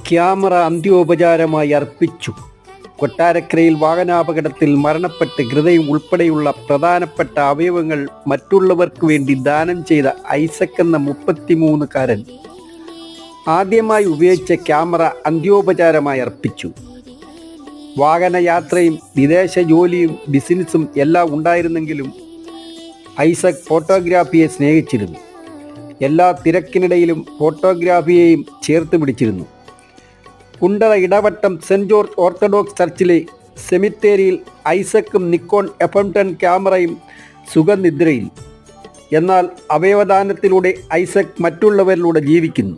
Camera അന്ത്യോപചാരമായി അർപ്പിച്ചു. കൊട്ടാരക്കരയിൽ വാഹനാപകടത്തിൽ മരണപ്പെട്ട് ഹൃദയം ഉൾപ്പെടെയുള്ള പ്രധാനപ്പെട്ട അവയവങ്ങൾ മറ്റുള്ളവർക്ക് വേണ്ടി ദാനം ചെയ്ത ഐസക് എന്ന 33-കാരൻ ആദ്യമായി ഉപയോഗിച്ച ക്യാമറ അന്ത്യോപചാരമായി അർപ്പിച്ചു. വാഹനയാത്രയും വിദേശ ജോലിയും ബിസിനസ്സും എല്ലാം ഉണ്ടായിരുന്നെങ്കിലും ഐസക് ഫോട്ടോഗ്രാഫിയെ സ്നേഹിച്ചിരുന്നു. എല്ലാ തിരക്കിനിടയിലും ഫോട്ടോഗ്രാഫിയെയും ചേർത്ത് പിടിച്ചിരുന്നു. Kundara Edavattom saint George Orthodox ചർച്ചിലെ സെമിത്തേരിയിൽ ഐസക്കും നിക്കോൺ FM10 ക്യാമറയും സുഖനിദ്രയിൽ. എന്നാൽ അവയവദാനത്തിലൂടെ ഐസക് മറ്റുള്ളവരിലൂടെ ജീവിക്കുന്നു.